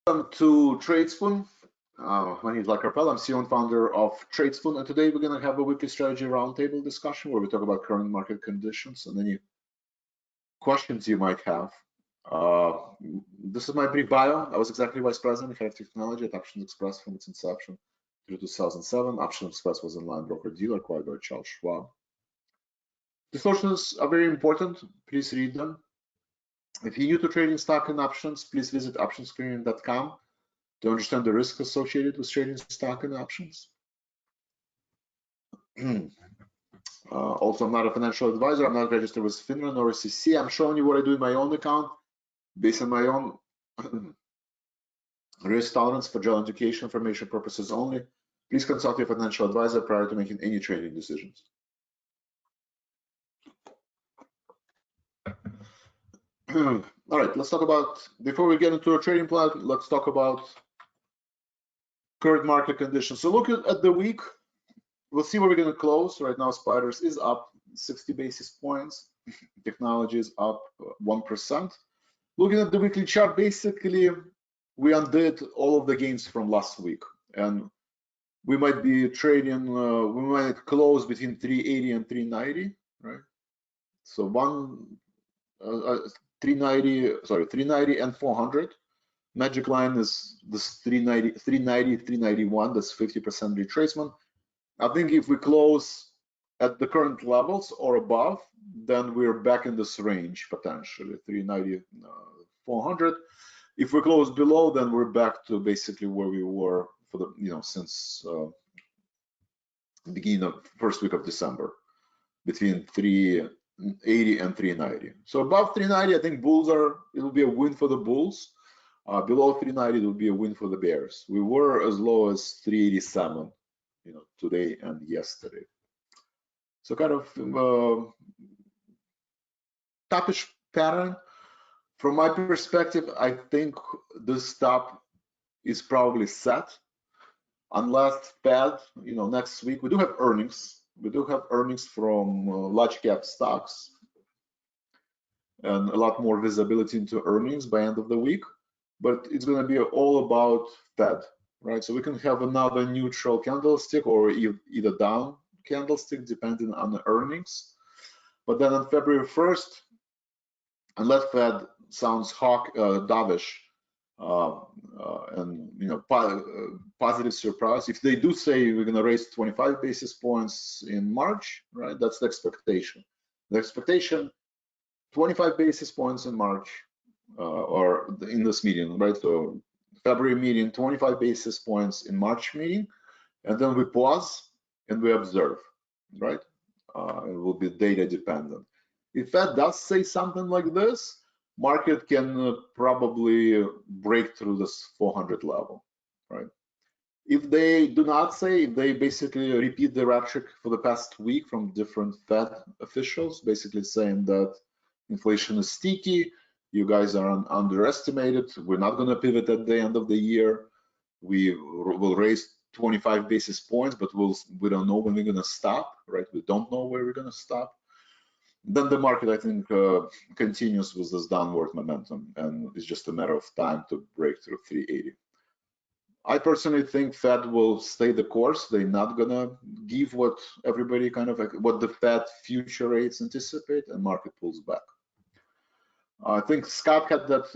To Tradespoon. My name is Vlad Karpel. I'm CEO and founder of Tradespoon, and today we're going to have a weekly strategy roundtable discussion where we talk about current market conditions and any questions you might have. This is my brief bio. I was executive vice president, head of technology at Options Express from its inception through 2007. Options Express was an online broker-dealer acquired by Charles Schwab. Disclosures are very important. Please read them. If you're new to trading stock and options, please visit optionscreening.com to understand the risk associated with trading stock and options. Also, I'm not a financial advisor. I'm not registered with FINRA or SEC. I'm showing you what I do in my own account based on my own risk tolerance for general education information purposes only. Please consult your financial advisor prior to making any trading decisions. All right, let's talk about, before we get into a trading plan, let's talk about current market conditions. So look at the week. We'll see where we're going to close. Right now, Spiders is up 60 basis points. Technology is up 1%. Looking at the weekly chart, basically, we undid all of the gains from last week. And we might be trading, we might close between 380 and 390, right? So 390 and 400. Magic line is this 390, 391. That's 50% retracement. I think if we close at the current levels or above, then we're back in this range potentially 390, 400. If we close below, then we're back to basically where we were for the since the beginning of first week of December, between 380 and 390. So above 390, I think bulls are, it will be a win for the bulls. Below 390, it will be a win for the bears. We were as low as 387, today and yesterday. So kind of topish pattern. From my perspective, I think this top is probably set, unless Fed, next week we do have earnings. We do have earnings from large cap stocks and a lot more visibility into earnings by end of the week, but it's going to be all about Fed, right? So we can have another neutral candlestick or either down candlestick depending on the earnings. But then on February 1st, unless Fed sounds dovish and positive surprise, if they do say we're going to raise 25 basis points in March, right? That's the expectation. The expectation, 25 basis points in March or in this meeting, right? So February meeting, 25 basis points in March meeting, and then we pause and we observe, right? It will be data dependent. If Fed does say something like this, market can probably break through this 400 level, right? If they do not say, if they basically repeat the rhetoric for the past week from different Fed officials, basically saying that inflation is sticky, you guys are underestimated, we're not going to pivot at the end of the year, we will raise 25 basis points, but we don't know when we're going to stop, right? We don't know where we're going to stop. Then the market, I think, continues with this downward momentum, and it's just a matter of time to break through 380. I personally think Fed will stay the course. They're not gonna give what everybody what the Fed future rates anticipate, and market pulls back. I think Scott had that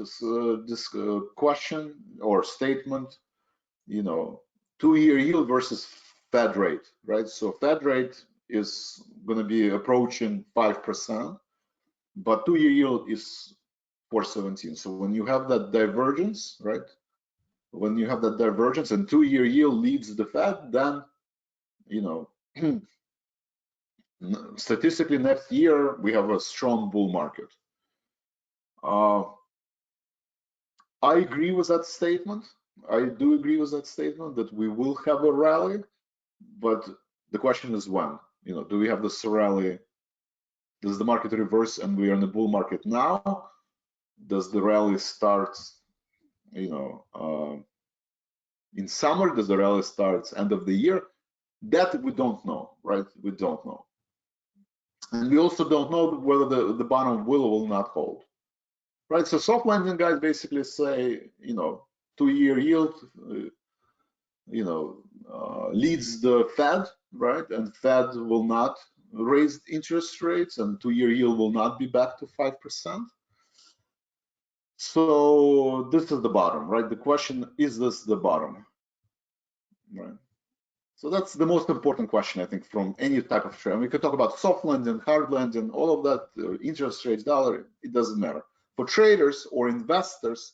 this question or statement, 2-year yield versus Fed rate, right? So Fed rate is going to be approaching 5%, but 2-year yield is 4.17. So when you have that divergence, right? When you have that divergence and 2-year yield leads the Fed, then statistically next year we have a strong bull market. I agree with that statement. I do agree with that statement that we will have a rally, but the question is when. Do we have this rally? Does the market reverse and we are in the bull market now? Does the rally start, in summer? Does the rally start end of the year? That we don't know, right? We don't know. And we also don't know whether the bottom will or will not hold, right? So soft landing guys basically say, 2-year yield, leads the Fed, right? And Fed will not raise interest rates, and 2-year yield will not be back to 5%. So this is the bottom, right? The question, is this the bottom, right? So that's the most important question, I think, from any type of trade. And we could talk about soft landing, hard landing, all of that, interest rates, dollar, it doesn't matter. For traders or investors,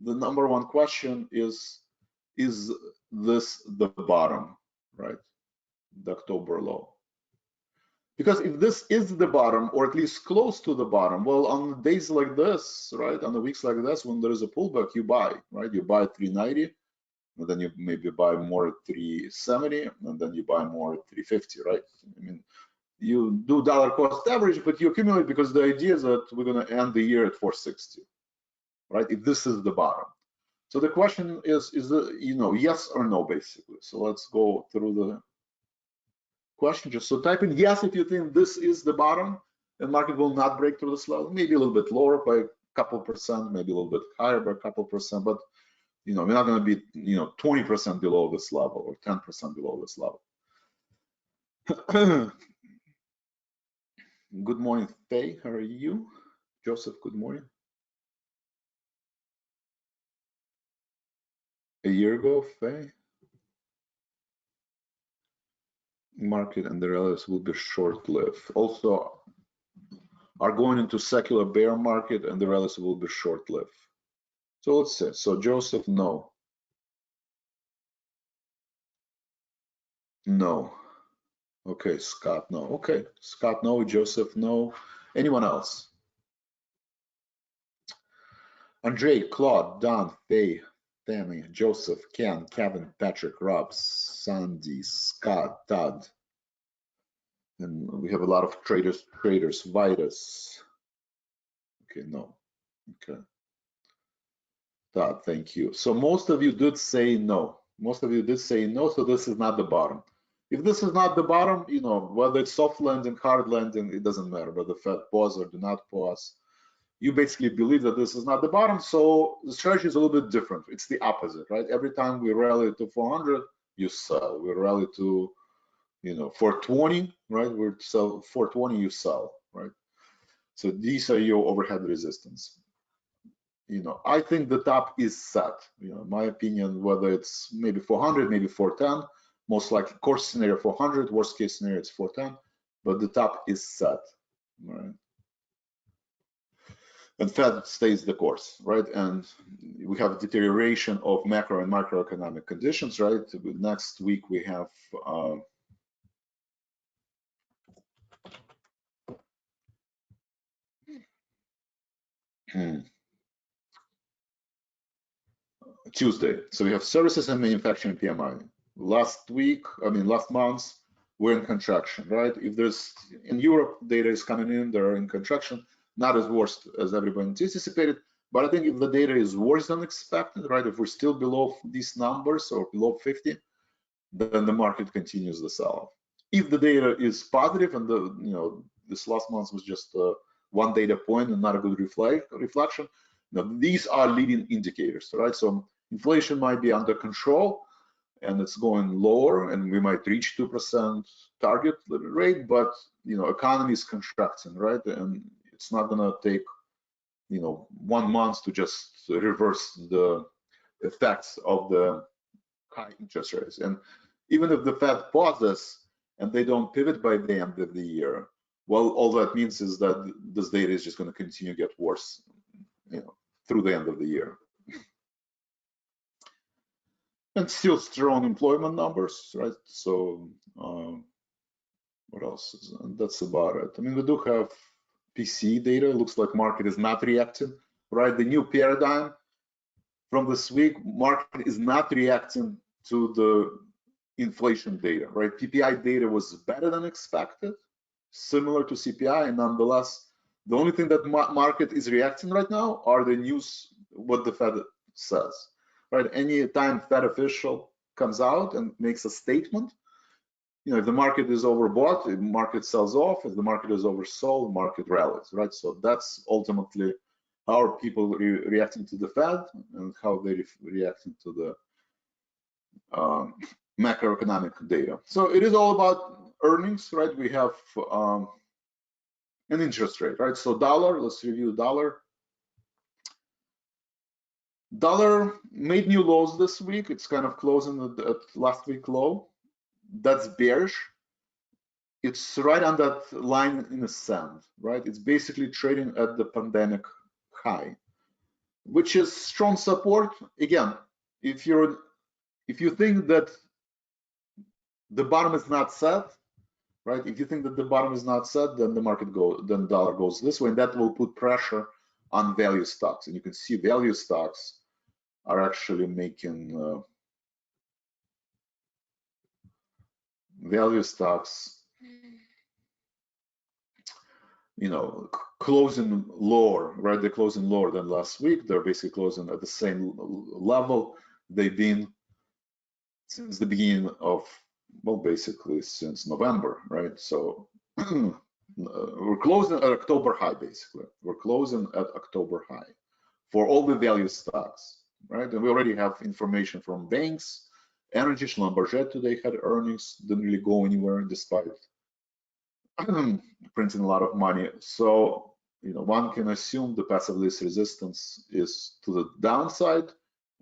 the number one question is this the bottom, right? The October low. Because if this is the bottom, or at least close to the bottom, well, on days like this, right, on the weeks like this, when there is a pullback, you buy, right? You buy 390, and then you maybe buy more at 370, and then you buy more at 350, right? I mean, you do dollar cost average, but you accumulate, because the idea is that we're going to end the year at 460, right? If this is the bottom. So the question is yes or no, basically. So let's go through the question. Just so type in yes if you think this is the bottom and market will not break through this level, maybe a little bit lower by a couple percent, maybe a little bit higher by a couple percent, but we're not going to be 20% below this level or 10% below this level. Good morning, Faye. How are you? Joseph, good morning. A year ago, Faye, market and the rallies will be short-lived. Also, are going into secular bear market and the rallies will be short-lived. So let's see. So Joseph, no. No. Okay, Scott, no. Okay, Scott, no. Joseph, no. Anyone else? Andre, Claude, Don, Faye, Tammy, Joseph, Ken, Kevin, Patrick, Rob, Sandy, Scott, Todd. And we have a lot of traders, Vitus. Okay, no. Okay. Todd, thank you. So most of you did say no. Most of you did say no, so this is not the bottom. If this is not the bottom, whether it's soft landing, hard landing, it doesn't matter, whether the Fed pause or do not pause. You basically believe that this is not the bottom, so the strategy is a little bit different. It's the opposite, right? Every time we rally to 400, you sell. We rally to 420, right? We sell 420, you sell, right? So these are your overhead resistance. I think the top is set. In my opinion, whether it's maybe 400, maybe 410, most likely course scenario 400, worst case scenario it's 410, but the top is set, right? And Fed stays the course, right? And we have a deterioration of macro and microeconomic conditions, right? Next week we have Tuesday. So we have services and manufacturing PMI. Last month, we're in contraction, right? If there's in Europe, data is coming in, they're in contraction, not as worst as everybody anticipated. But I think if the data is worse than expected, right? If we're still below these numbers or below 50, then the market continues the sell-off. If the data is positive and this last month was just one data point and not a good reflection, these are leading indicators, right? So inflation might be under control and it's going lower and we might reach 2% target rate, but economy is contracting, right? And it's not gonna take 1 month to just reverse the effects of the high interest rates. And even if the Fed pauses and they don't pivot by the end of the year, well, all that means is that this data is just going to continue to get worse, through the end of the year. And still strong employment numbers, right? So what else? That's about it. I mean, we do have PCE data. It looks like market is not reacting, right? The new paradigm from this week, market is not reacting to the inflation data, right? PPI data was better than expected, similar to CPI, and nonetheless, the only thing that market is reacting right now are the news, what the Fed says, right? Any time Fed official comes out and makes a statement, if the market is overbought, the market sells off. If the market is oversold, market rallies, right? So that's ultimately how are people reacting to the Fed and how they're reacting to the macroeconomic data. So it is all about earnings, right? We have an interest rate, right? So dollar, let's review dollar. Dollar made new lows this week. It's kind of closing at last week low. That's bearish. It's right on that line in the sand, right? It's basically trading at the pandemic high, which is strong support. Again, if you think that the bottom is not set, right? If you think that the bottom is not set, then then dollar goes this way, and that will put pressure on value stocks. And you can see value stocks are actually making value stocks, closing lower, right? They're closing lower than last week. They're basically closing at the same level they've been since the beginning of, well, basically since November, right? So we're closing at October high, basically. We're closing at October high for all the value stocks, right? And we already have information from banks. Energy, Schlumberger today had earnings, didn't really go anywhere despite printing a lot of money. So, one can assume the passive least resistance is to the downside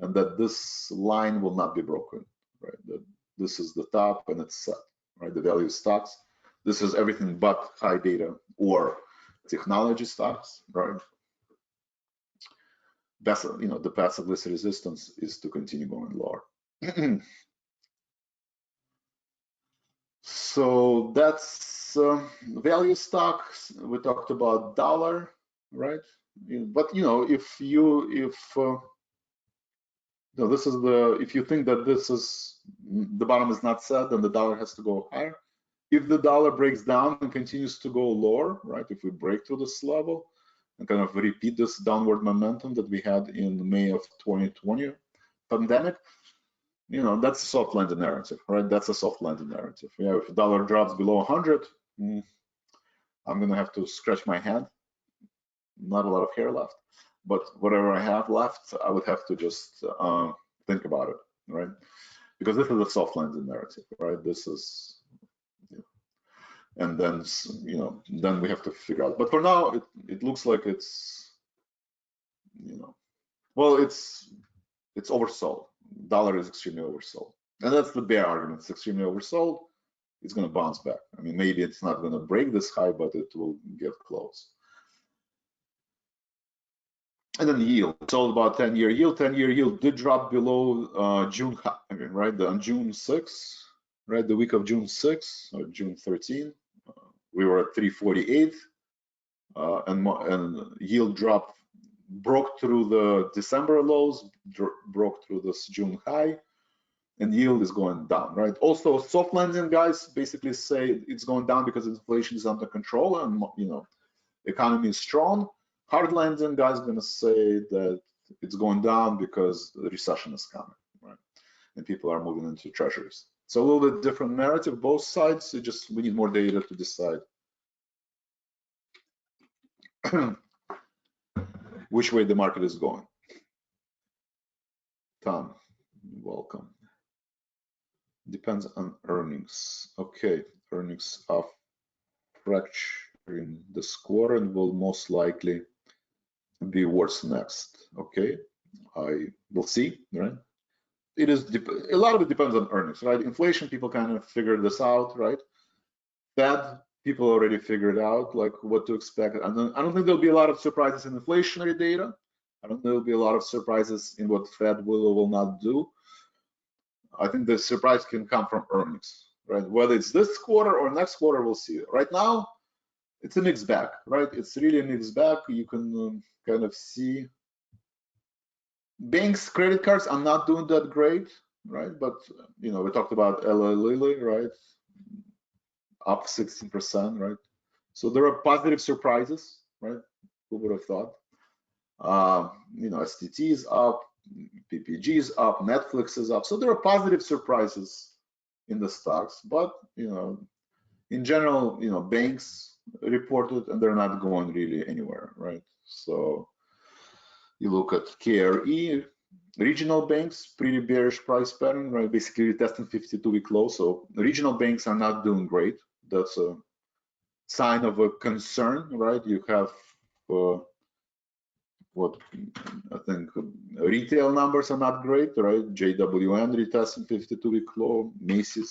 and that this line will not be broken, right? That this is the top and it's set, right? The value stocks. This is everything but high data or technology stocks, right? The passive least resistance is to continue going lower. So that's value stocks. We talked about dollar, right? But if you think that this is the bottom is not set, then the dollar has to go higher. If the dollar breaks down and continues to go lower, right? If we break through this level and kind of repeat this downward momentum that we had in May of 2020 pandemic, that's a soft landing narrative, right? That's a soft landing narrative. Yeah, if the dollar drops below 100, I'm gonna have to scratch my head. Not a lot of hair left, but whatever I have left, I would have to just think about it, right? Because this is a soft landing narrative, right? This is, and then then we have to figure out. But for now, it looks like it's, well, it's oversold. Dollar is extremely oversold, and that's the bear argument. It's extremely oversold. It's going to bounce back. I mean, maybe it's not going to break this high, but it will get close. And then the yield. It's all about 10-year yield. 10-year yield did drop below June high, right? On June 6th, right? The week of June 6th or June 13, we were at 348, and yield dropped. Broke through the December lows, broke through this June high, and yield is going down, right? Also, soft landing guys basically say it's going down because inflation is under control and economy is strong. Hard landing guys going to say that it's going down because the recession is coming, right? And people are moving into treasuries. So a little bit different narrative, both sides. We need more data to decide which way the market is going. Tom, welcome. Depends on earnings. Okay, earnings are fracturing this quarter and will most likely be worse next. Okay, I will see, right? It is a lot of it depends on earnings, right? Inflation, people kind of figured this out, right? Fed, people already figured out like what to expect. I don't think there'll be a lot of surprises in inflationary data. I don't think there'll be a lot of surprises in what Fed will or will not do. I think the surprise can come from earnings, right? Whether it's this quarter or next quarter, we'll see. Right now, it's a mixed bag, right? It's really a mixed bag. You can kind of see banks, credit cards are not doing that great, right? But we talked about Eli Lilly, right? Up 16%, right? So there are positive surprises, right? Who would have thought? STT is up, PPG is up, Netflix is up. So there are positive surprises in the stocks, but in general, banks reported and they're not going really anywhere, right? So You look at KRE, regional banks, pretty bearish price pattern, right? Basically testing 52-week low. So regional banks are not doing great. That's a sign of a concern, right? You have what I think retail numbers are not great, right? JWN retesting 52-week low, Macy's.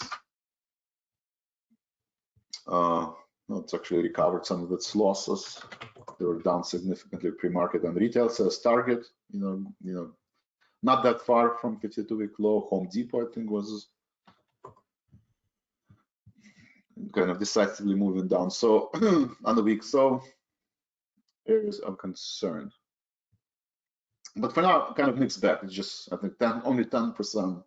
No, it's actually recovered some of its losses. They were down significantly pre-market, and retail says Target, not that far from 52-week low. Home Depot, I think, was kind of decisively moving down. So on the week, so areas of concern. But for now, kind of mixed bag. It's just, I think, only 10%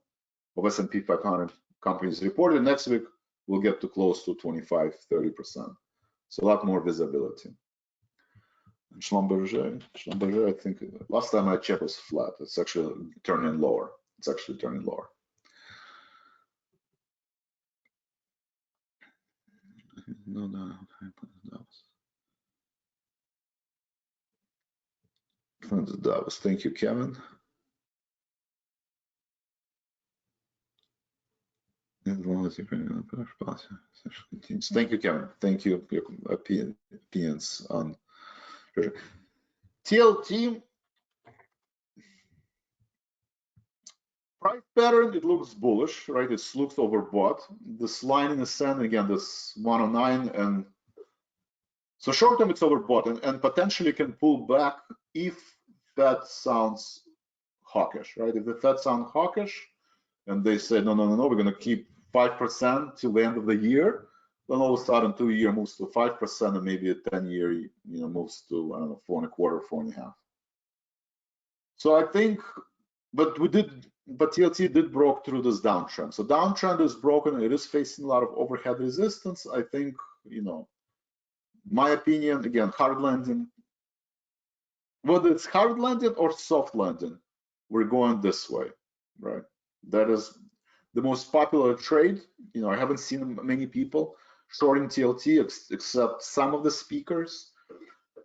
of S&P 500 companies reported. Next week, we'll get to close to 25, 30%. So a lot more visibility. Schlumberger, I think last time I checked was flat. It's actually turning lower. It's actually turning lower. No. Thank you, Kevin. Thank you, Kevin. Thank you for your opinions on TLT. Price pattern, it looks bullish, right? It looks overbought. This line in the sand, again, this 109, and so short term it's overbought and potentially can pull back if Fed sounds hawkish, right? If the Fed sounds hawkish and they say, no, we're going to keep 5% till the end of the year, then all of a sudden 2-year moves to 5% and maybe a 10-year, moves to, I don't know, 4.25, 4.5. So I think, but TLT did broke through this downtrend. So downtrend is broken. It is facing a lot of overhead resistance. I think, my opinion, again, hard landing, whether it's hard landing or soft landing, we're going this way, right? That is the most popular trade. I haven't seen many people shorting TLT except some of the speakers.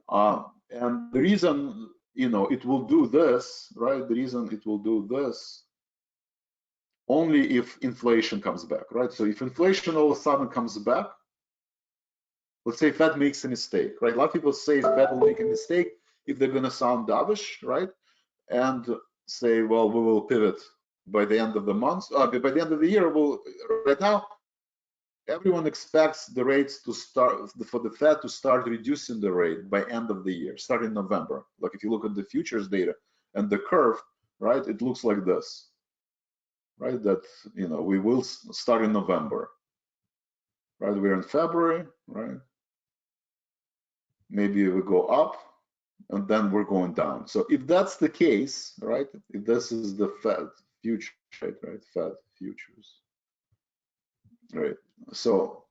And the reason, it will do this, right? The reason it will do this only if inflation comes back, right? So if inflation all of a sudden comes back, let's say Fed makes a mistake, right? A lot of people say Fed will make a mistake if they're going to sound dovish, right? And say, well, we will pivot by the end of the month, by the end of the year. Right now, everyone expects the rates to start, for the Fed to start reducing the rate by end of the year, starting November. Like if you look at the futures data and the curve, right, it looks like this, right? That, we will start in November, right? We're in February, right? Maybe we go up and then we're going down. So if that's the case, right, if this is the Fed future trade, right, Fed futures, right? So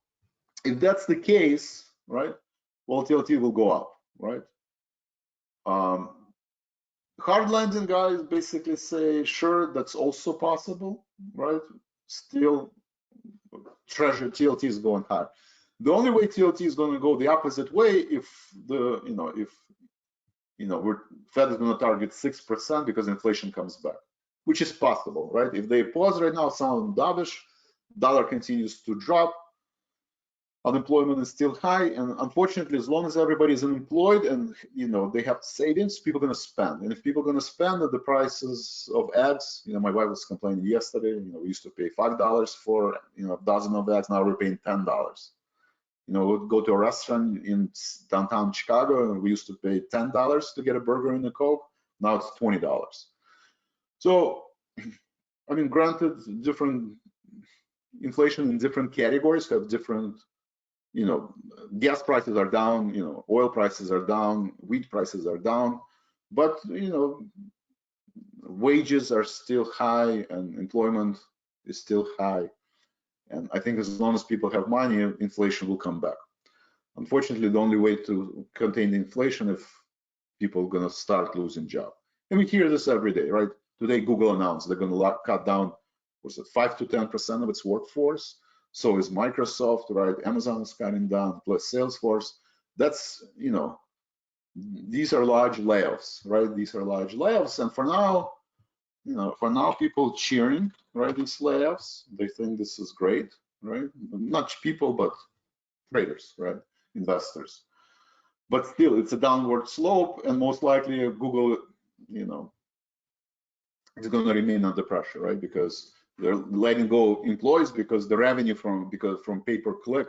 if that's the case, right, volatility will go up, right? Hard landing guys basically say, sure, that's also possible, right? Still, treasury TLT is going high. The only way TLT is going to go the opposite way if the, Fed is going to target 6% because inflation comes back, which is possible, right? If they pause right now, sound dovish, dollar continues to drop, unemployment is still high, and unfortunately, as long as everybody is unemployed and they have savings, people are going to spend. And if people are going to spend at the prices of eggs, my wife was complaining yesterday. We used to pay $5 for a dozen of eggs. Now we're paying $10. We'd go to a restaurant in downtown Chicago, and we used to pay $10 to get a burger and a Coke. Now it's $20. So, I mean, granted, different inflation in different categories have different, gas prices are down, oil prices are down, wheat prices are down, but, wages are still high and employment is still high. And I think as long as people have money, inflation will come back. Unfortunately, the only way to contain the inflation if people are going to start losing jobs. And we hear this every day, right? Today, Google announced they're going to cut down, was it 5 to 10% of its workforce? So is Microsoft, right? Amazon is cutting down, plus Salesforce. That's, these are large layoffs, right? These are large layoffs, and for now, for now, people cheering, right? These layoffs, they think this is great, right? Not people, but traders, right? Investors. But still, it's a downward slope, and most likely Google, is going to remain under pressure, right? Because they're letting go employees because the revenue from pay-per-click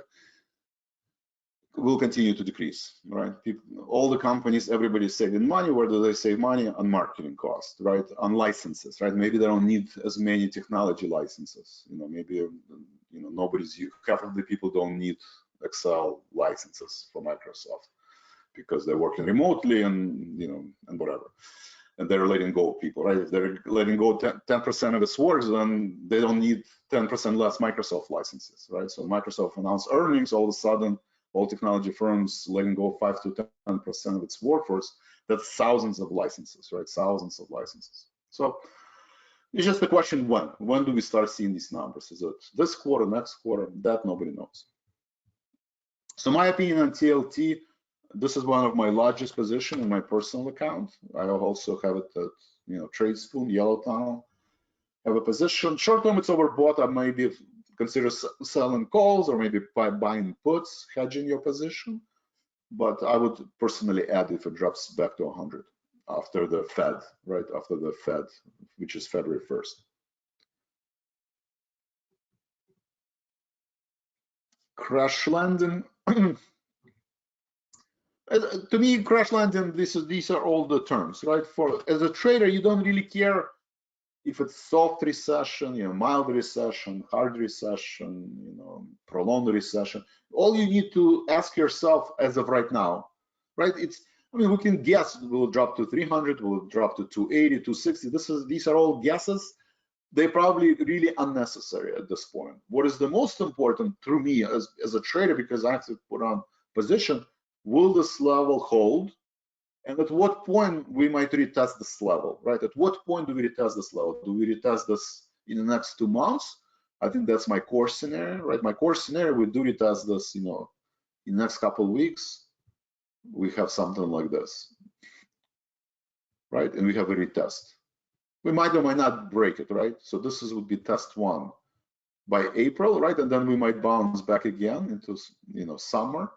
will continue to decrease, right? All the companies, everybody's saving money. Where do they save money? On marketing costs, right? On licenses, right? Maybe they don't need as many technology licenses. Maybe half of the people don't need Excel licenses for Microsoft because they're working remotely and and whatever. And they're letting go of people, right? If they're letting go 10% of its works, then they don't need 10% less Microsoft licenses, right? So Microsoft announced earnings, all of a sudden, all technology firms letting go 5 to 10% of its workforce. That's thousands of licenses, right? Thousands of licenses. So it's just a question when. When do we start seeing these numbers? Is it this quarter, next quarter? That nobody knows. So my opinion on TLT, this is one of my largest positions in my personal account. I also have it at Tradespoon, Yellow Tunnel. Have a position. Short term, it's overbought. I maybe consider selling calls or maybe buying puts, hedging your position. But I would personally add if it drops back to 100 after the Fed, right? After the Fed, which is February 1st. Crash landing. To me, crash landing, these are all the terms, right? As a trader, you don't really care if it's soft recession, mild recession, hard recession, prolonged recession. All you need to ask yourself as of right now, right? We can guess will it drop to 300, will it drop to 280, 260. These are all guesses. They're probably really unnecessary at this point. What is the most important to me as a trader, because I have to put on position, will this level hold? And at what point we might retest this level, right? At what point do we retest this level? Do we retest this in the next 2 months? I think that's my core scenario, right? My core scenario, we do retest this, in the next couple of weeks, we have something like this, right? And we have a retest. We might or might not break it, right? So this would be test 1 by April, right? And then we might bounce back again into, summer.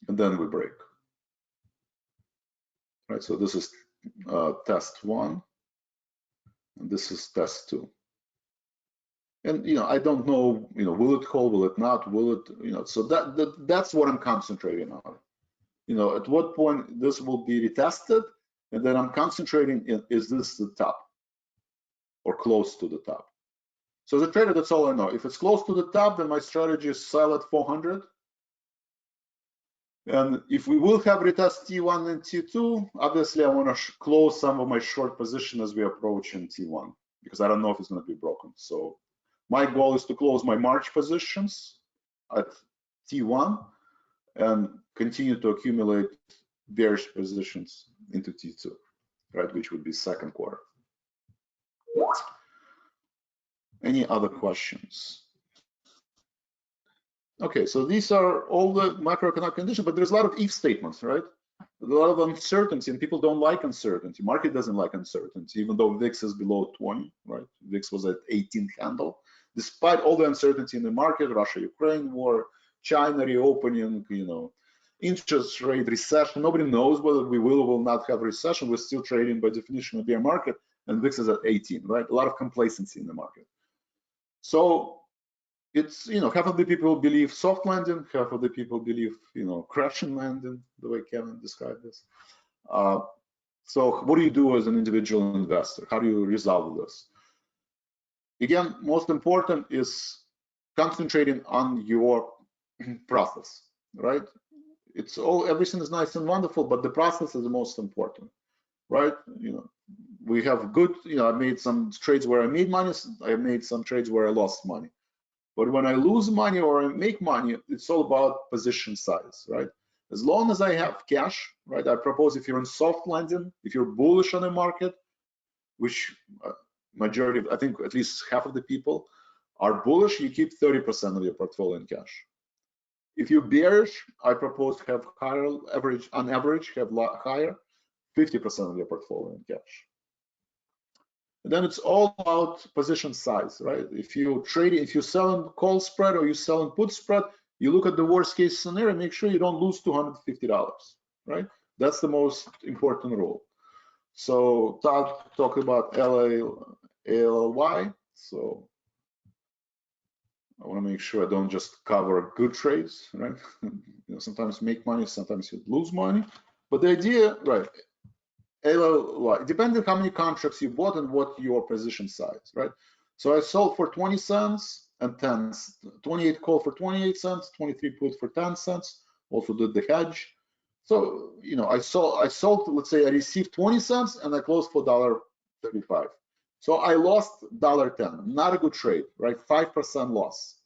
And then we break, right? So this is test 1, and this is test 2. And I don't know, will it hold, will it not, will it, so that's what I'm concentrating on. At what point this will be retested, and then I'm concentrating is this the top or close to the top? So as a trader, that's all I know. If it's close to the top, then my strategy is sell at 400. And if we will have retest T1 and T2, obviously I want to close some of my short position as we approach in T1, because I don't know if it's going to be broken. So my goal is to close my March positions at T1 and continue to accumulate bearish positions into T2, right, which would be second quarter. Any other questions? Okay, so these are all the macroeconomic conditions, but there's a lot of if statements, right? A lot of uncertainty, and people don't like uncertainty. Market doesn't like uncertainty, even though VIX is below 20, right? VIX was at 18 handle. Despite all the uncertainty in the market, Russia-Ukraine war, China reopening, interest rate, recession, nobody knows whether we will or will not have a recession. We're still trading by definition a bear market, and VIX is at 18, right? A lot of complacency in the market. So it's, half of the people believe soft landing, half of the people believe, crashing landing, the way Kevin described this. So what do you do as an individual investor? How do you resolve this? Again, most important is concentrating on your process, right? Everything is nice and wonderful, but the process is the most important, right? We have good, I made some trades where I made money, I made some trades where I lost money. But when I lose money or I make money, it's all about position size, right? As long as I have cash, right? I propose if you're in soft landing, if you're bullish on the market, which majority, I think at least half of the people are bullish, you keep 30% of your portfolio in cash. If you're bearish, I propose have higher average, on average, have higher 50% of your portfolio in cash. And then it's all about position size, right? If you're trading, if you're selling call spread or you're selling put spread, you look at the worst case scenario, make sure you don't lose $250, right? That's the most important rule. So Todd talked about ALY. So I want to make sure I don't just cover good trades, right? Sometimes you make money, sometimes you lose money. But the idea, right? ALY, depending on how many contracts you bought and what your position size, right? So I sold for 20 cents and 10, 28 call for 28 cents, 23 put for 10 cents. Also did the hedge. So, I sold, let's say I received 20 cents and I closed for $1.35. So I lost $1.10. Not a good trade, right? 5% loss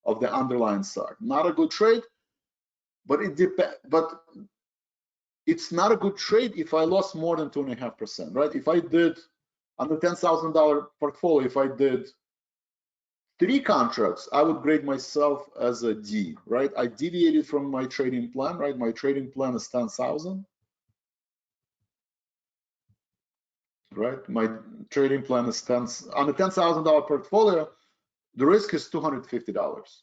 of the underlying stock. Not a good trade, but it depends. But it's not a good trade if I lost more than 2.5%, right? If I did on the $10,000 portfolio, if I did 3 contracts, I would grade myself as a D, right? I deviated from my trading plan, right? My trading plan is 10,000, right? My trading plan is 10 on the $10,000 portfolio. The risk is $250,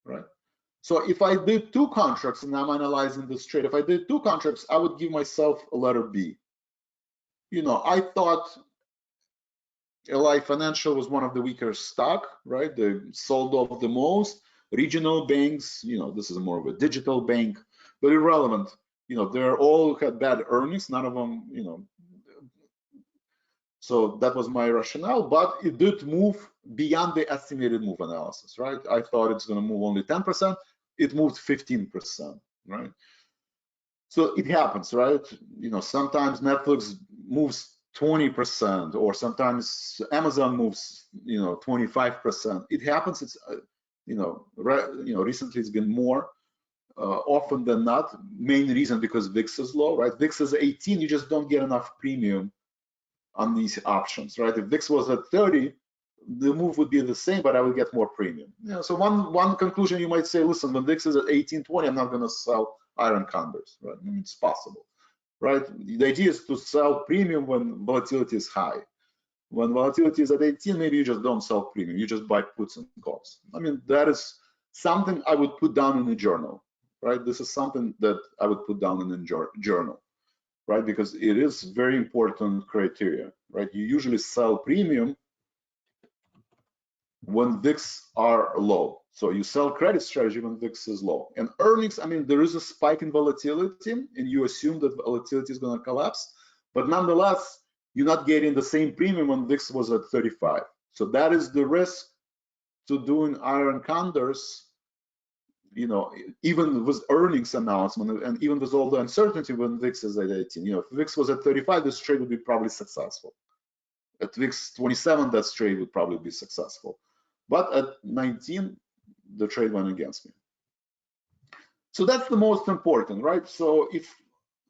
right? So if I did 2 contracts, and I'm analyzing this trade, if I did 2 contracts, I would give myself a letter B. I thought LI Financial was one of the weaker stock, right? They sold off the most. Regional banks, this is more of a digital bank, but irrelevant. They're all had bad earnings. None of them, So that was my rationale, but it did move beyond the estimated move analysis, right? I thought it's going to move only 10%. It moved 15%, right? So it happens, right? Sometimes Netflix moves 20%, or sometimes Amazon moves, 25%. It happens. It's, recently it's been more often than not. Main reason because VIX is low, right? VIX is 18. You just don't get enough premium on these options, right? If VIX was at 30, the move would be the same, but I would get more premium. So one conclusion you might say, listen, when VIX is at 1820, I'm not going to sell iron condors, right? It's possible, right? The idea is to sell premium when volatility is high. When volatility is at 18, maybe you just don't sell premium. You just buy puts and calls. That is something I would put down in a journal, right? This is something that I would put down in a journal, right? Because it is very important criteria, right? You usually sell premium when VIX are low. So you sell credit strategy when VIX is low. And earnings, there is a spike in volatility, and you assume that volatility is going to collapse, but nonetheless, you're not getting the same premium when VIX was at 35. So that is the risk to doing iron condors, even with earnings announcement and even with all the uncertainty when VIX is at 18. If VIX was at 35, this trade would be probably successful. At VIX 27, that trade would probably be successful. But at 19, the trade went against me. So that's the most important, right? So if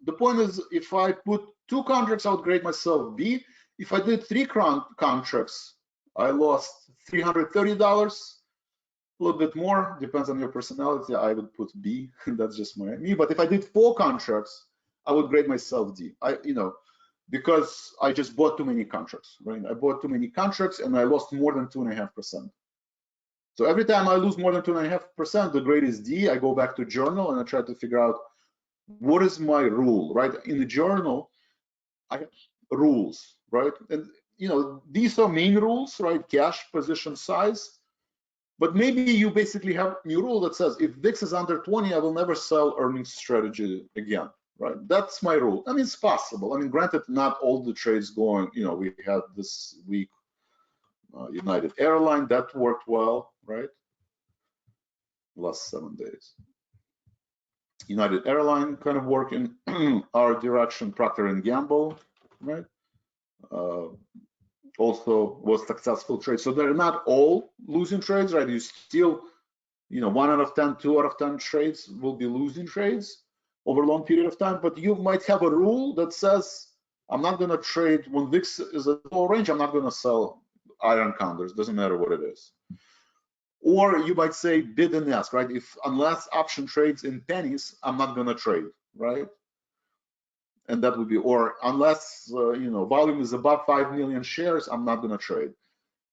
the point is, if I put 2 contracts, I would grade myself B. If I did 3 contracts, I lost $330, a little bit more, depends on your personality. I would put B, that's just me. But if I did 4 contracts, I would grade myself D. Because I just bought too many contracts, right? I bought too many contracts and I lost more than 2.5%. So every time I lose more than 2.5%, the grade is D. I go back to journal and I try to figure out what is my rule, right? In the journal, I have rules, right? And these are main rules, right? Cash position size. But maybe you basically have a new rule that says if VIX is under 20, I will never sell earnings strategy again. Right, that's my rule. It's possible. Granted, not all the trades going. We had this week United Airline that worked well, right? Last 7 days. United Airline kind of worked in our direction. Procter & Gamble, right? Also was successful trade. So they're not all losing trades, right? You still, 1 out of 10, 2 out of 10 trades will be losing trades over a long period of time, but you might have a rule that says, I'm not going to trade when VIX is at low range, I'm not going to sell iron condors, doesn't matter what it is. Or you might say bid and ask, right? Unless option trades in pennies, I'm not gonna trade, right? And that would be, or unless volume is above 5 million shares, I'm not gonna trade.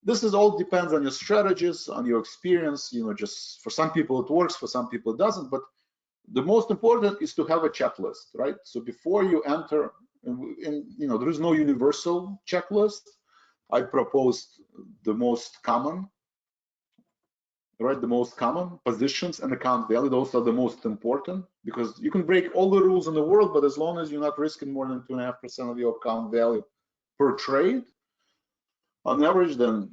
This is all depends on your strategies, on your experience. Just for some people it works, for some people it doesn't. But the most important is to have a checklist, right? So before you enter, there is no universal checklist. I proposed the most common, right? The most common positions and account value. Those are the most important, because you can break all the rules in the world, but as long as you're not risking more than 2.5% of your account value per trade on average, then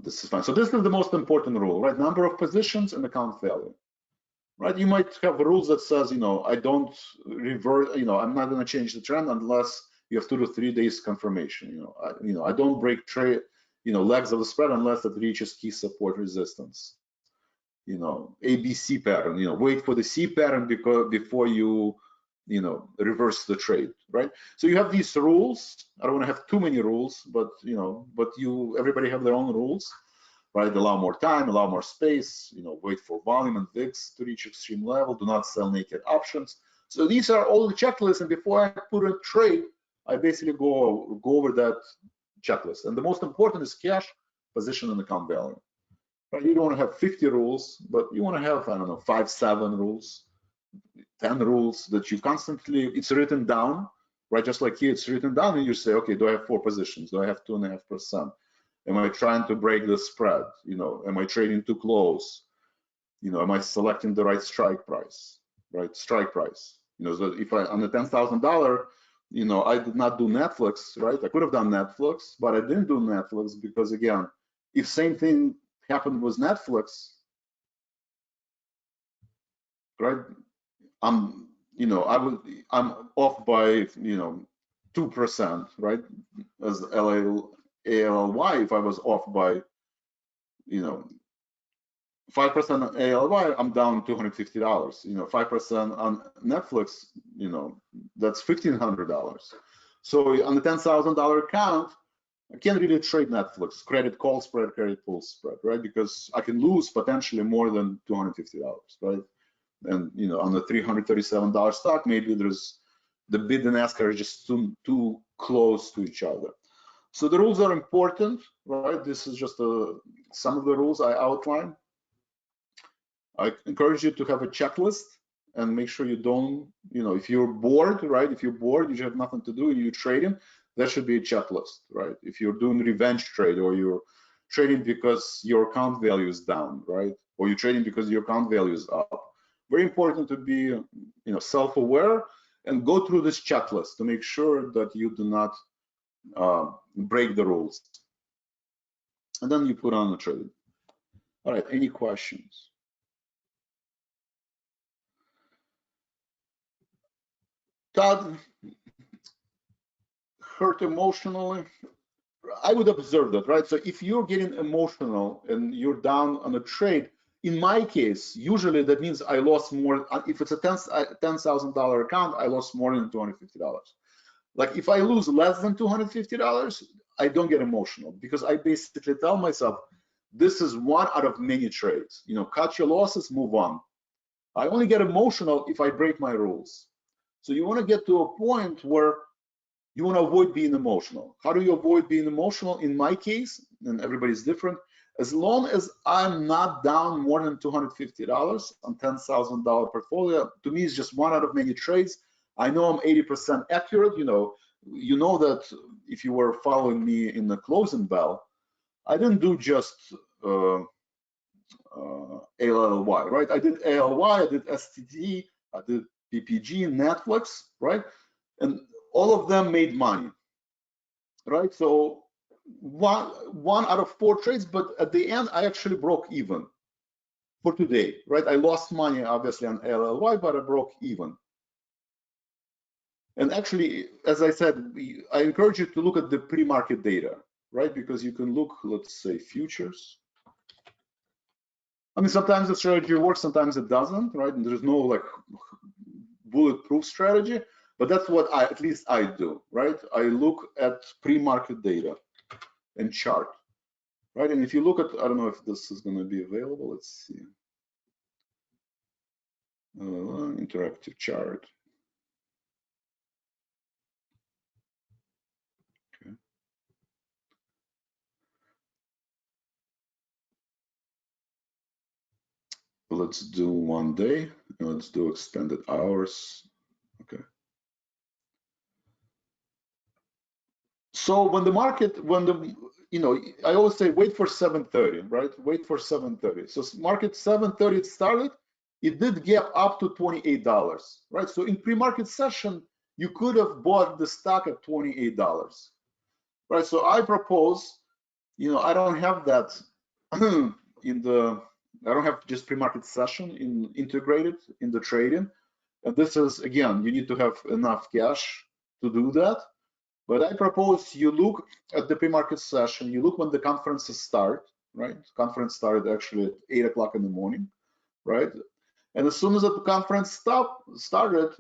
this is fine. So this is the most important rule, right? Number of positions and account value, right? You might have rules that says, I don't revert, I'm not going to change the trend unless you have 2 to 3 days confirmation. I don't break trade, legs of the spread unless it reaches key support resistance. ABC pattern, wait for the C pattern before you reverse the trade, right? So you have these rules. I don't want to have too many rules, but everybody have their own rules, right? Allow more time, allow more space, wait for volume and VIX to reach extreme level, do not sell naked options. So these are all the checklists, and before I put a trade, I basically go over that checklist. And the most important is cash, position, and account value. Right? You don't want to have 50 rules, but you want to have, I don't know, 5, 7 rules, 10 rules that you constantly, it's written down, right? Just like here, it's written down, and you say, okay, do I have 4 positions? Do I have 2.5%? Am I trying to break the spread? Am I trading too close? Am I selecting the right strike price? Right, strike price. So if I on the $10,000, I did not do Netflix, right? I could have done Netflix, but I didn't do Netflix because, again, if same thing happened with Netflix, right? I'm off by 2%, right? As ALY, if I was off by 5% ALY, I'm down $250. 5% on Netflix, that's $1,500. So on the $10,000 account, I can't really trade Netflix, credit call spread, credit pull spread, right? Because I can lose potentially more than $250, right? And on the $337 stock, maybe there's the bid and ask are just too close to each other. So the rules are important, right? This is just some of the rules I outlined. I encourage you to have a checklist and make sure you don't, if you're bored, right? If you're bored, you have nothing to do, you're trading, there should be a checklist, right? If you're doing revenge trade, or you're trading because your account value is down, right? Or you're trading because your account value is up. Very important to be, self-aware and go through this checklist to make sure that you do not break the rules. And then you put on the trade. All right, any questions? Todd, hurt emotionally? I would observe that, right? So if you're getting emotional and you're down on a trade, in my case, usually that means I lost more. If it's a $10,000 account, I lost more than $250. Like if I lose less than $250, I don't get emotional, because I basically tell myself, this is one out of many trades. Cut your losses, move on. I only get emotional if I break my rules. So you want to get to a point where you want to avoid being emotional. How do you avoid being emotional? In my case, and everybody's different, as long as I'm not down more than $250 on $10,000 portfolio, to me it's just one out of many trades. I know I'm 80% accurate. You know that if you were following me in the closing bell, I didn't do just ALY, right? I did ALY, I did STD, I did PPG, Netflix, right? And all of them made money, right? So one out of 4 trades, but at the end, I actually broke even for today, right? I lost money, obviously, on ALY, but I broke even. And actually, as I said, I encourage you to look at the pre-market data, right? Because you can look, let's say, futures. I mean, sometimes the strategy works, sometimes it doesn't, right? And there's no like bulletproof strategy, but that's what at least I do, right? I look at pre-market data. and chart, right? And if you look at, I don't know if this is going to be available. Let's see. Interactive chart. Okay. Let's do 1 day, and let's do extended hours. Okay. So when the market, I always say wait for 7:30, right? Wait for 7:30. So market 7:30 it started, it did gap up to $28, right? So in pre-market session, you could have bought the stock at $28, right? So I propose, I don't have that I don't have just pre-market session integrated in the trading. And this is, again, you need to have enough cash to do that. But I propose you look at the pre-market session, you look when the conferences start, right? Conference started actually at 8 o'clock in the morning, right? And as soon as the conference started,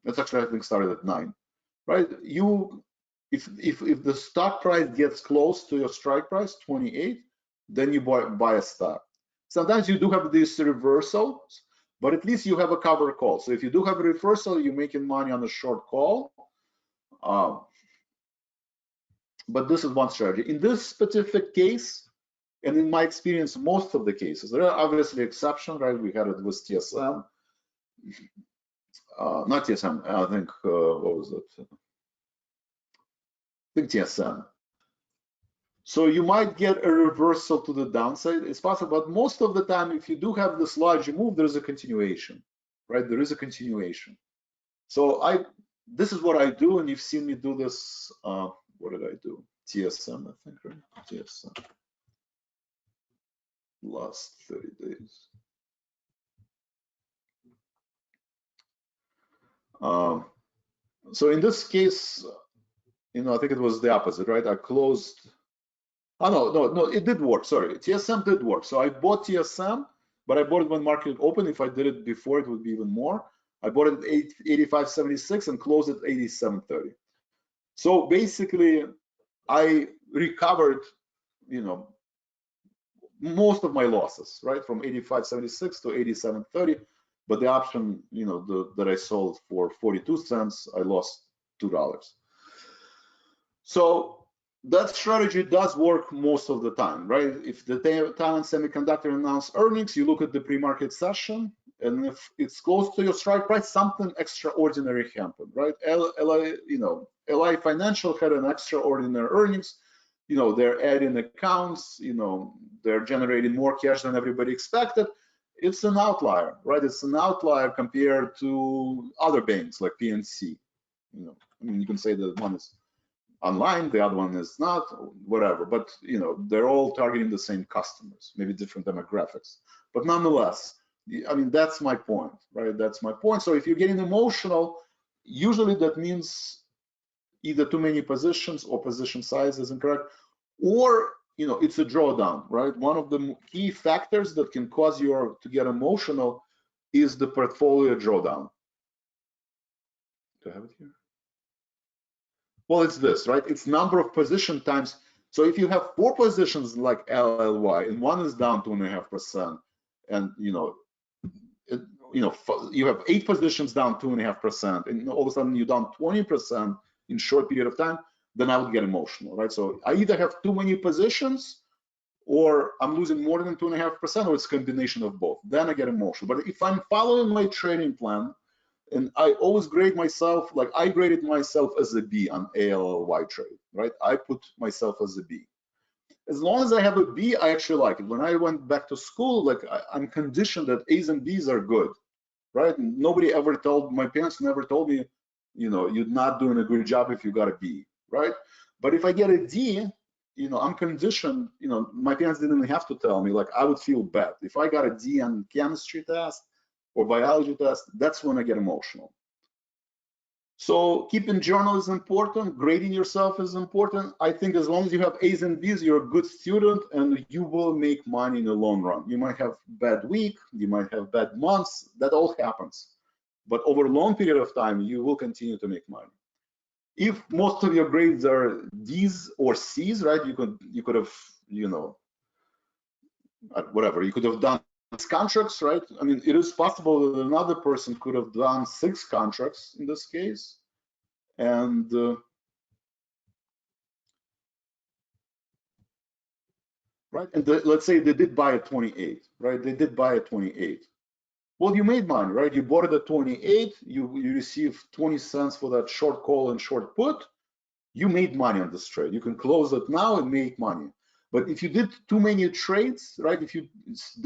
it's actually, I think, started at 9, right? If the stock price gets close to your strike price, 28, then you buy a stock. Sometimes you do have these reversals, but at least you have a cover call. So if you do have a reversal, you're making money on a short call. But this is one strategy. In this specific case, and in my experience, most of the cases, there are obviously exceptions, right? We had it with TSM, not TSM, I think, what was it? I think TSM. So you might get a reversal to the downside. It's possible, but most of the time, if you do have this large move, there's a continuation, right? There is a continuation. So this is what I do, and you've seen me do this. What did I do? TSM, I think, right? TSM. Last 30 days. So in this case, I think it was the opposite, right? I closed. Oh, no, it did work. Sorry, TSM did work. So I bought TSM, but I bought it when market opened. If I did it before, it would be even more. I bought it at 85.76 and closed at 87.30. So basically, I recovered, most of my losses, right, from 85.76 to 87.30. But the option, that I sold for 42 cents, I lost $2. So that strategy does work most of the time, right? If the Thailand Semiconductor announced earnings, you look at the pre-market session, and if it's close to your strike price, something extraordinary happened, right? LI Financial had an extraordinary earnings. They're adding accounts, they're generating more cash than everybody expected. It's an outlier, right? It's an outlier compared to other banks like PNC. You can say that one is online, the other one is not, whatever. But they're all targeting the same customers, maybe different demographics. But nonetheless, that's my point, right? That's my point. So if you're getting emotional, usually that means either too many positions or position size is incorrect, or it's a drawdown, right? One of the key factors that can cause you to get emotional is the portfolio drawdown. Do I have it here? Well, it's this, right? It's number of position times. So if you have 4 positions like LLY and one is down 2.5%, and you have 8 positions down 2.5%, and all of a sudden you're down 20% in short period of time, then I would get emotional, right? So I either have too many positions, or I'm losing more than 2.5%, or it's a combination of both. Then I get emotional. But if I'm following my trading plan, and I always grade myself, like I graded myself as a B on ALLY trade, right? I put myself as a B. As long as I have a B, I actually like it. When I went back to school, like I'm conditioned that A's and B's are good, right? And nobody ever my parents never told me, you're not doing a good job if you got a B, right? But if I get a D, I'm conditioned, my parents didn't even have to tell me, like I would feel bad. If I got a D on chemistry test or biology test, that's when I get emotional. So keeping journal is important, grading yourself is important. I think as long as you have A's and B's, you're a good student and you will make money in the long run. You might have bad week, you might have bad months, that all happens. But over a long period of time, you will continue to make money. if most of your grades are D's or C's, right, you could have, you know, whatever, you could have done 6 contracts, right? I mean, it is possible that another person could have done 6 contracts in this case, and right, and let's say they did buy at 28, right? They did buy at 28. Well, you made money, right? You bought it at 28, you received 20 cents for that short call and short put. You made money on this trade. You can close it now and make money. But if you did too many trades, right? If you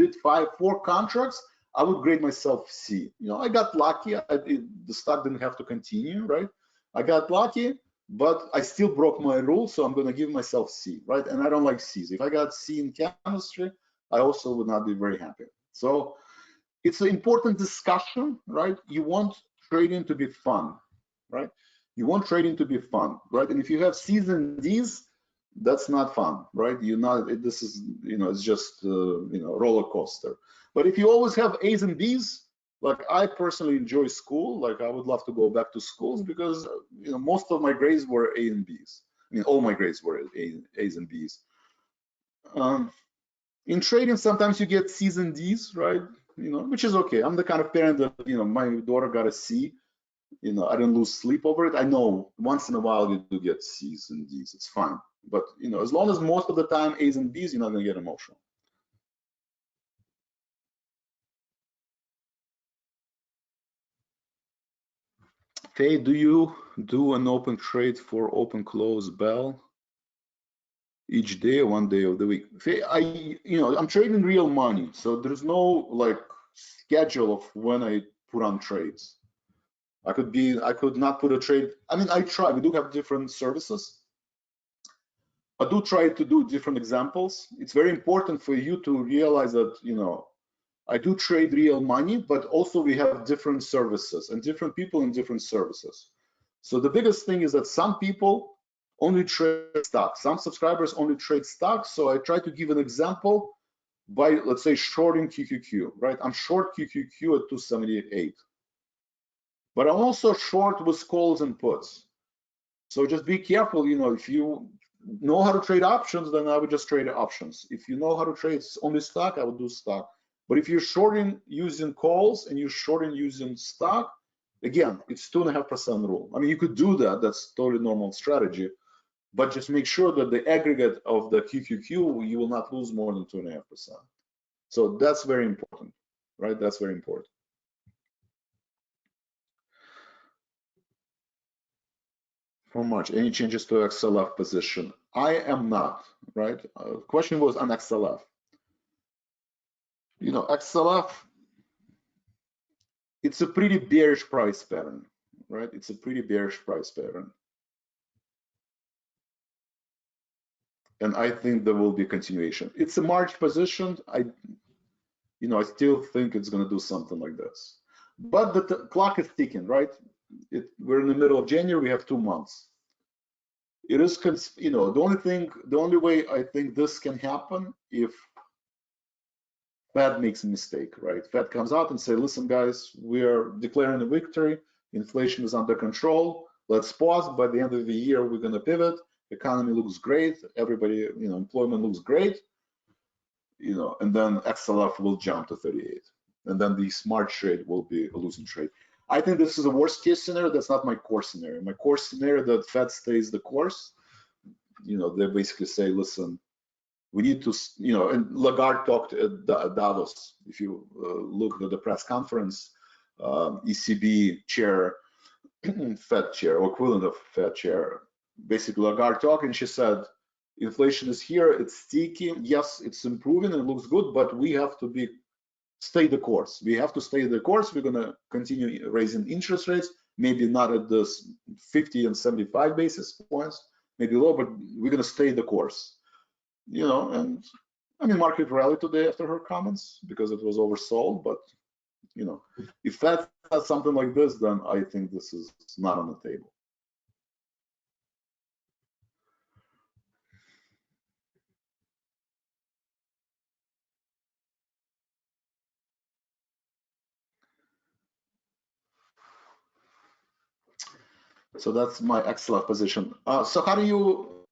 did 4 contracts, I would grade myself C. You know, I got lucky. The stock didn't have to continue, right? I got lucky, but I still broke my rule, so I'm going to give myself C, right? And I don't like C's. If I got C in chemistry, I also would not be very happy. So it's an important discussion, right? You want trading to be fun, right? You want trading to be fun, right? And if you have C's and D's, that's not fun, right? You're not. This is, you know, it's just you know, roller coaster. But if you always have A's and B's, like I personally enjoy school, like I would love to go back to schools because you know most of my grades were A and B's. I mean, all my grades were A's and B's. In trading, sometimes you get C's and D's, right? You know, which is okay. I'm the kind of parent that, you know, my daughter got a C. You know, I didn't lose sleep over it. I know once in a while you do get C's and D's. It's fine. But, you know, as long as most of the time A's and B's, you're not going to get emotional. Faye, do you do an open trade for open close bell each day or one day of the week? Faye, you know, I'm trading real money. So there's no like schedule of when I put on trades. I could not put a trade. I mean, I try. We do have different services. I do try to do different examples. It's very important for you to realize that, you know, I do trade real money, but also we have different services and different people in different services. So the biggest thing is that some people only trade stocks. Some subscribers only trade stocks. So I try to give an example by, let's say, shorting QQQ, right? I'm short QQQ at 278. But I'm also short with calls and puts. So just be careful, you know, if you know how to trade options, then I would just trade options. If you know how to trade only stock, I would do stock. But if you're shorting using calls and you're shorting using stock, again, it's 2.5% rule. I mean, you could do that. That's totally normal strategy. But just make sure that the aggregate of the QQQ, you will not lose more than 2.5%. So that's very important, right? That's very important. For March, any changes to XLF position? I am not, right? Question was on XLF. You know, XLF, it's a pretty bearish price pattern, right? It's a pretty bearish price pattern. And I think there will be a continuation. It's a March position. I still think it's going to do something like this. But the clock is ticking, right? We're in the middle of January. We have 2 months. It is, you know, the only way I think this can happen if Fed makes a mistake, right? Fed comes out and say, listen, guys, we are declaring a victory. Inflation is under control. Let's pause. By the end of the year, we're going to pivot. Economy looks great. Everybody, you know, employment looks great. You know, and then XLF will jump to 38. And then the smart trade will be a losing trade. I think this is a worst case scenario. That's not my core scenario. My core scenario that Fed stays the course. You know, they basically say, listen, we need to, you know, and Lagarde talked at Davos. If you look at the press conference, ECB chair, Fed chair, or equivalent of Fed chair, basically Lagarde talked, and she said, inflation is here, it's sticky. Yes, it's improving and it looks good, but we have to stay the course. We have to stay the course. We're going to continue raising interest rates, maybe not at this 50 and 75 basis points, maybe low, but we're going to stay the course. You know, and I mean, market rallied today after her comments because it was oversold. But you know, if Fed has something like this, then I think this is not on the table. So that's my XLF position. So how do you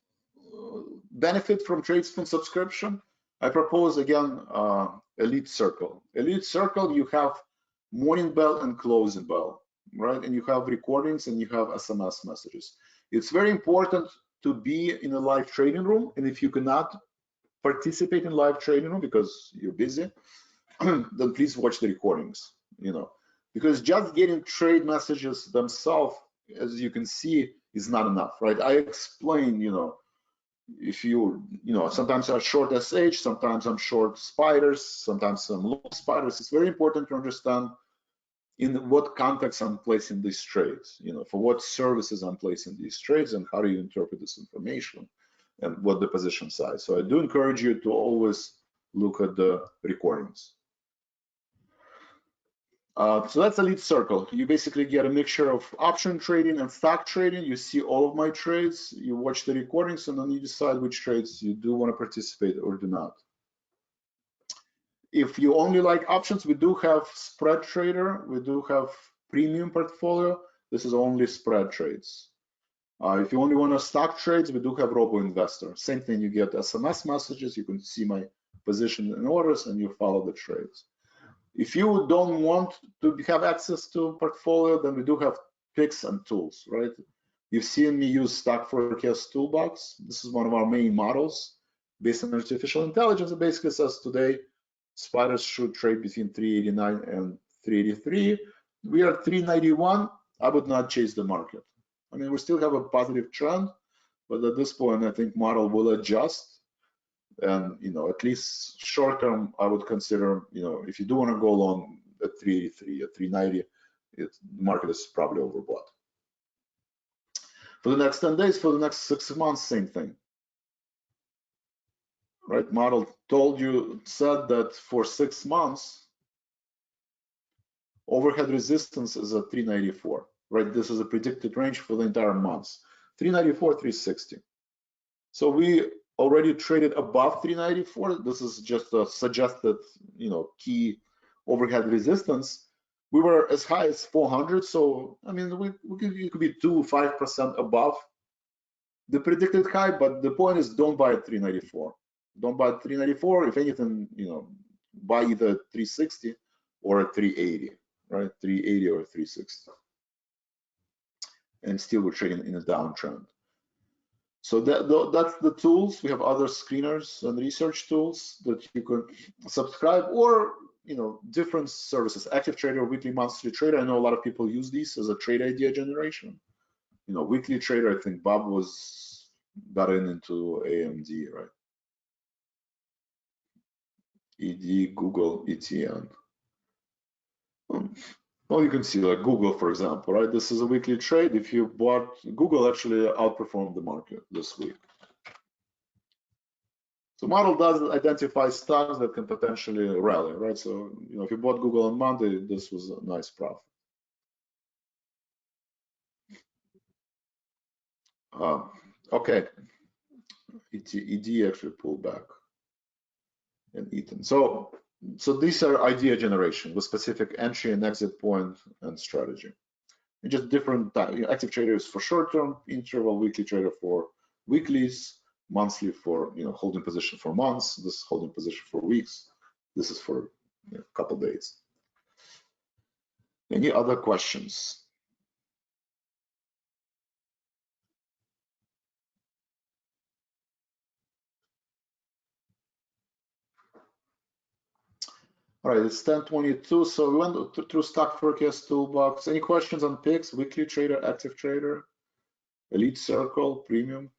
benefit from Tradespoon subscription? I propose again Elite Circle. Elite Circle, you have morning bell and closing bell, right? And you have recordings and you have SMS messages. It's very important to be in a live trading room, and if you cannot participate in live trading room because you're busy, then please watch the recordings, because just getting trade messages themselves, as you can see, is not enough, right? I explain, if sometimes I'm short SH, sometimes I'm short spiders, sometimes I'm long spiders. It's very important to understand in what context I'm placing these trades, for what services I'm placing these trades, and how do you interpret this information, and what the position size. So I do encourage you to always look at the recordings. So that's Elite Circle. You basically get a mixture of option trading and stock trading. You see all of my trades, you watch the recordings, and then you decide which trades you do want to participate or do not. If you only like options, we do have Spread Trader. We do have Premium Portfolio. This is only spread trades. If you only want to stock trades, we do have Robo Investor. Same thing, you get SMS messages, you can see my position and orders, and you follow the trades. If you don't want to have access to portfolio, then we do have picks and tools, right? You've seen me use Stock Forecast Toolbox. This is one of our main models based on artificial intelligence. It basically says today, spiders should trade between 389 and 383. We are 391. I would not chase the market. I mean, we still have a positive trend, but at this point, I think model will adjust. And at least short term, I would consider, if you do want to go long at 383, at 390, the market is probably overbought. For the next 10 days, for the next 6 months, same thing. Right? Model said that for 6 months, overhead resistance is at 394. Right? This is a predicted range for the entire month. 394, 360. So we already traded above 394. This is just a suggested, key overhead resistance. We were as high as 400. So, I mean, you could be 5% above the predicted high, but the point is don't buy at 394. Don't buy at 394. If anything, buy either 360 or at 380, right? 380 or 360. And still we're trading in a downtrend. So that's the tools. We have other screeners and research tools that you could subscribe, or different services. Active Trader, Weekly, Monthly Trader. I know a lot of people use these as a trade idea generation. Weekly Trader, I think Bob got into AMD, right? ED, Google, ETN. Well, you can see like Google, for example, right? This is a weekly trade. If you bought, Google actually outperformed the market this week. So model does identify stocks that can potentially rally, right? So, if you bought Google on Monday, this was a nice profit. Okay, ED actually pulled back and eaten. So these are idea generation with specific entry and exit point and strategy. And just different active traders for short-term interval, weekly trader for weeklies, monthly for holding position for months. This is holding position for weeks. This is for a couple days. Any other questions? All right, it's 10:22. So we went through Stock Forecast Toolbox. Any questions on picks? Weekly trader, active trader, Elite Circle, Premium?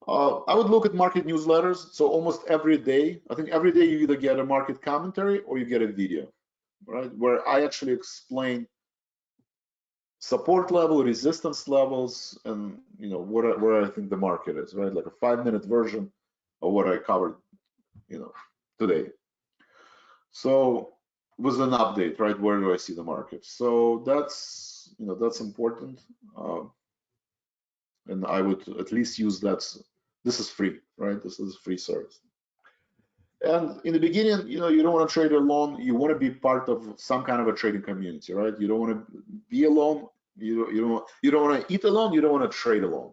I would look at market newsletters. So almost every day, I think every day you either get a market commentary or you get a video, right? Where I actually explain support level, resistance levels, and where I think the market is, right? Like a 5-minute version of what I covered, today. So with an update, right? Where do I see the market? So that's important, and I would at least use that. This is free, right? This is a free service. And in the beginning, you don't want to trade alone. You want to be part of some kind of a trading community, right? You don't want to be alone. You don't want to eat alone. You don't want to trade alone.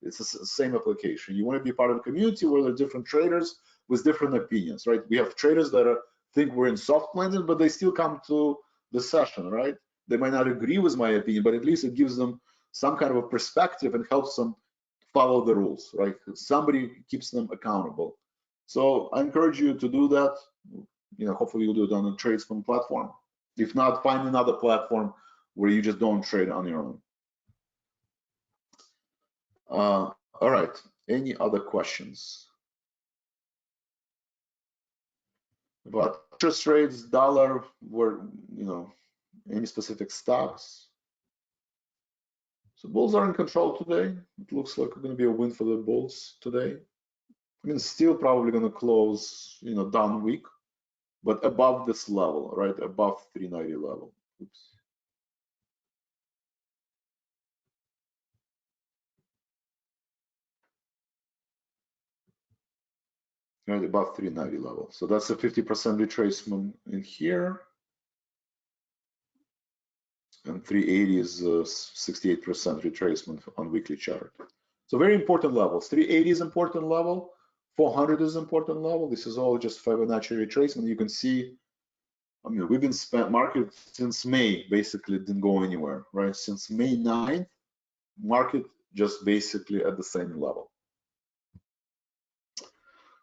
It's the same application. You want to be part of a community where there are different traders with different opinions, right? We have traders that think we're in soft landing, but they still come to the session, right? They might not agree with my opinion, but at least it gives them some kind of a perspective and helps them follow the rules, right? Somebody keeps them accountable. So I encourage you to do that. Hopefully you'll do it on the Tradespoon platform. If not, find another platform where you just don't trade on your own. All right. Any other questions about interest rates, dollar, where any specific stocks? So bulls are in control today. It looks like it's going to be a win for the bulls today. I mean, still probably going to close, down week, but above this level, right? Above 390 level. Oops. Right, above 390 level. So that's a 50% retracement in here. And 380 is 68% retracement on weekly chart. So very important levels. 380 is important level. 400 is important level. This is all just Fibonacci retracement. You can see, I mean, we've been spent market since May, basically didn't go anywhere, right? Since May 9th, market just basically at the same level.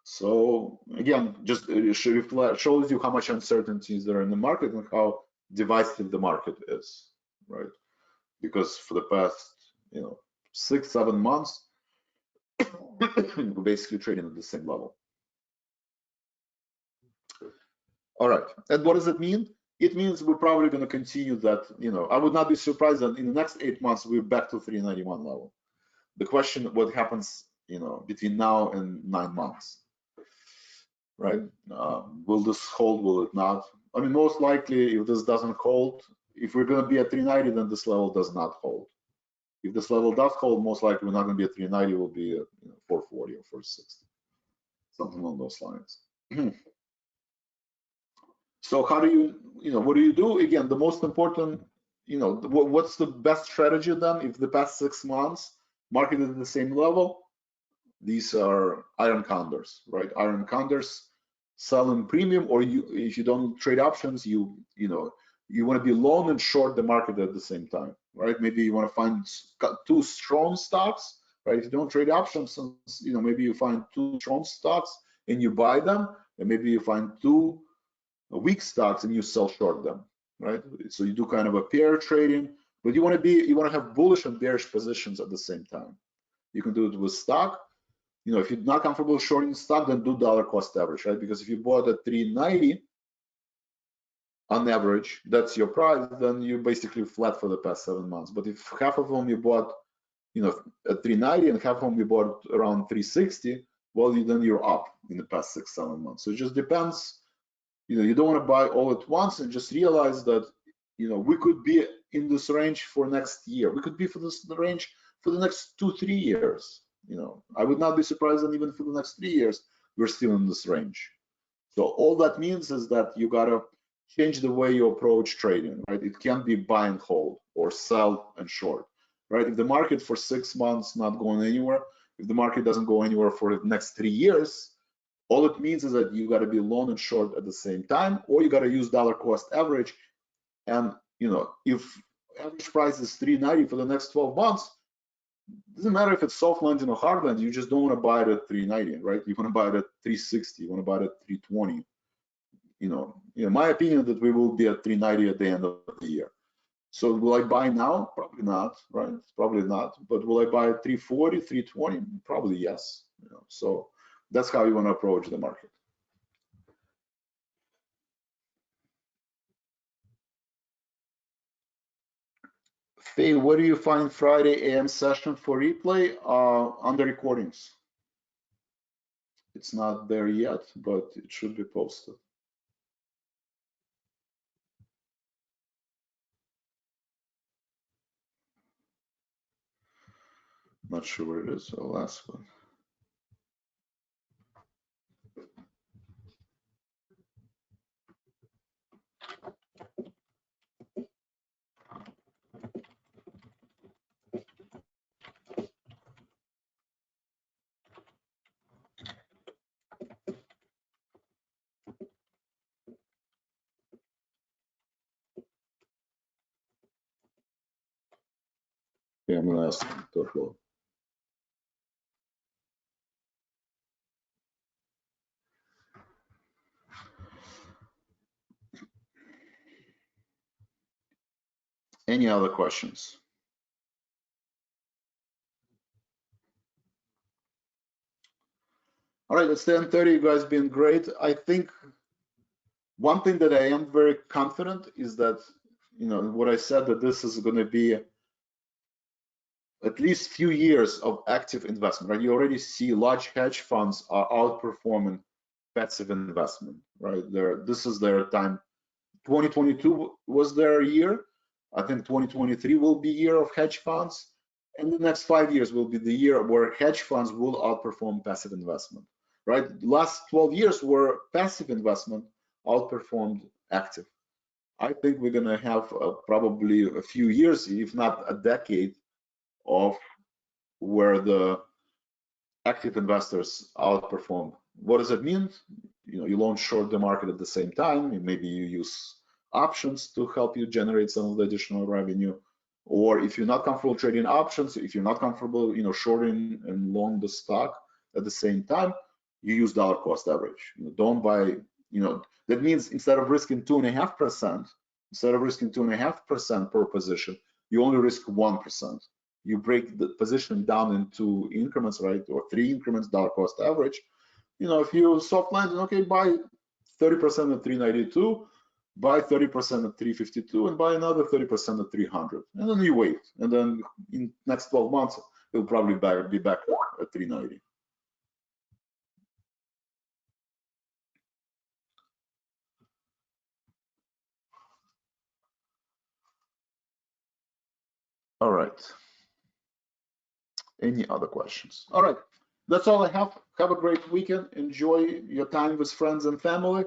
So again, just shows you how much uncertainties there are in the market and how divisive the market is, right? Because for the past, 6-7 months, we're basically trading at the same level. All right, and what does it mean? It means we're probably going to continue that. I would not be surprised that in the next 8 months we're back to 391 level. The question, what happens, between now and 9 months, right? Will this hold? Will it not? I mean, most likely, if this doesn't hold, if we're going to be at 390, then this level does not hold. If this level does hold, most likely we're not going to be at 390. We'll be at 440 or 460, something along those lines. So how do what do you do? Again, the most important, what's the best strategy then? If the past 6 months market is at the same level, these are iron condors, right? Iron condors sell in premium, or if you don't trade options, you want to be long and short the market at the same time, right? Maybe you want to find 2 strong stocks, right? If you don't trade options, maybe you find 2 strong stocks and you buy them, and maybe you find 2 weak stocks and you sell short them, right? So you do kind of a pair trading, but you want to have bullish and bearish positions at the same time. You can do it with stock. If you're not comfortable shorting stock, then do dollar cost average, right? Because if you bought at 390 on average, that's your price, then you're basically flat for the past 7 months. But if half of them you bought, at 390 and half of them you bought around 360, well, then you're up in the past 6-7 months. So it just depends. You don't want to buy all at once, and just realize that, we could be in this range for next year. We could be for the range for the next 2-3 years. I would not be surprised that even for the next 3 years, we're still in this range. So all that means is that you gotta change the way you approach trading, right? It can't be buy and hold or sell and short, right? If the market for 6 months not going anywhere, if the market doesn't go anywhere for the next 3 years, all it means is that you got to be long and short at the same time, or you got to use dollar cost average. And if average price is 390 for the next 12 months, doesn't matter if it's soft landing or hard landing, you just don't want to buy it at 390, right? You want to buy it at 360, you want to buy it at 320. My opinion that we will be at 390 at the end of the year. So will I buy now? Probably not, right? Probably not. But will I buy at 340, 320? Probably yes. So that's how you want to approach the market. Faye, where do you find Friday AM session for replay? On the recordings. It's not there yet, but it should be posted. Not sure where it is. The last one. Yeah, I'm gonna ask him to upload. Any other questions? All right, it's 10:30. You guys been great. I think one thing that I am very confident is that, what I said, that this is going to be at least few years of active investment, right? You already see large hedge funds are outperforming passive investment, right? This is their time. 2022 was their year. I think 2023 will be year of hedge funds, and the next 5 years will be the year where hedge funds will outperform passive investment, right? The last 12 years where passive investment outperformed active. I think we're gonna have probably a few years, if not a decade, of where the active investors outperform. What does it mean? You long short the market at the same time. Maybe you use options to help you generate some of the additional revenue. Or if you're not comfortable trading options, if you're not comfortable, shorting and long the stock at the same time, you use dollar cost average. Don't buy. That means instead of risking 2.5%, instead of risking 2.5% per position, you only risk 1%. You break the position down into increments, right, or 3 increments, dollar cost average. If you soft land, okay, buy 30% at 392, buy 30% at 352, and buy another 30% at 300, and then you wait, and then in next 12 months it'll probably be back at 390. All right. Any other questions? All right. That's all I have. Have a great weekend. Enjoy your time with friends and family.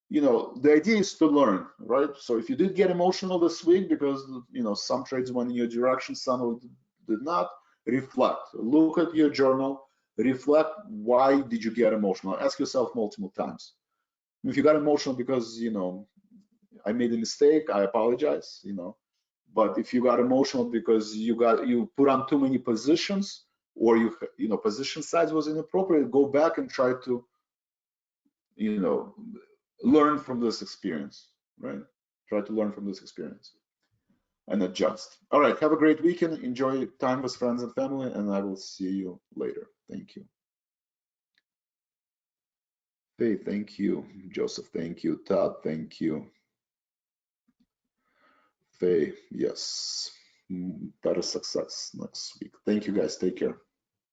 The idea is to learn, right? So if you did get emotional this week because, some trades went in your direction, some did not, reflect. Look at your journal, reflect, why did you get emotional? Ask yourself multiple times. If you got emotional because, I made a mistake, I apologize, But if you got emotional because you put on too many positions, or position size was inappropriate, go back and try to, learn from this experience, right? Try to learn from this experience and adjust. All right, have a great weekend. Enjoy time with friends and family, and I will see you later. Thank you. Hey, thank you. Joseph, thank you. Todd, thank you. Faye, yes. Better success next week. Thank you, guys. Take care.